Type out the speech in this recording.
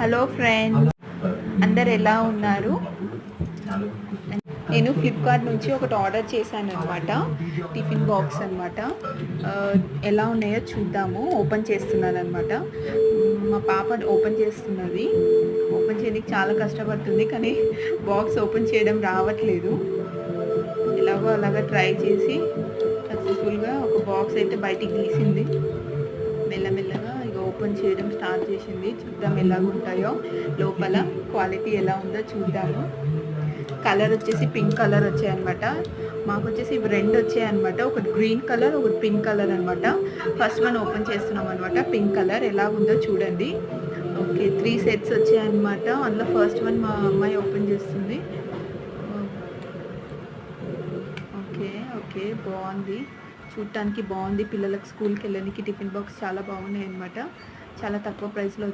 Hello friends, అందరు ఎలా ఉన్నారు? నేను ఫ్లిప్కార్ట్ నుంచి ఒకటి ఆర్డర్ చేశాను అనమాట. టిఫిన్ బాక్స్ అనమాట. ఎలా ఉన్నాయో చూద్దాము. ఓపెన్ చేస్తున్నాను అనమాట. మా పాప ఓపెన్ చేస్తున్నది. ఓపెన్ చేయడానికి చాలా కష్టపడుతుంది, కానీ బాక్స్ ఓపెన్ చేయడం రావట్లేదు. ఎలాగో అలాగా ట్రై చేసి సక్సెస్ఫుల్గా ఒక బాక్స్ అయితే బయటికి తీసింది. మెల్లమెల్లగా ఇక ఓపెన్ చేయడం స్టార్ట్ చేసింది. చూద్దాం ఎలాగుంటాయో, లోపల క్వాలిటీ ఎలా ఉందో చూద్దాము. కలర్ వచ్చేసి పింక్ కలర్ వచ్చాయన్నమాట. మాకు వచ్చేసి ఇవి రెండు వచ్చాయన్నమాట. ఒకటి గ్రీన్ కలర్, ఒకటి పింక్ కలర్ అనమాట. ఫస్ట్ వన్ ఓపెన్ చేస్తున్నాం అనమాట. పింక్ కలర్ ఎలా ఉందో చూడండి. ఓకే, 3 సెట్స్ వచ్చాయన్నమాట. అందులో ఫస్ట్ వన్ మా అమ్మాయి ఓపెన్ చేస్తుంది. ఓకే ఓకే, బాగుంది, చూడటానికి బాగుంది. పిల్లలకు స్కూల్కి వెళ్ళడానికి టిఫిన్ బాక్స్ చాలా బాగున్నాయి అనమాట. చాలా తక్కువ ప్రైస్లో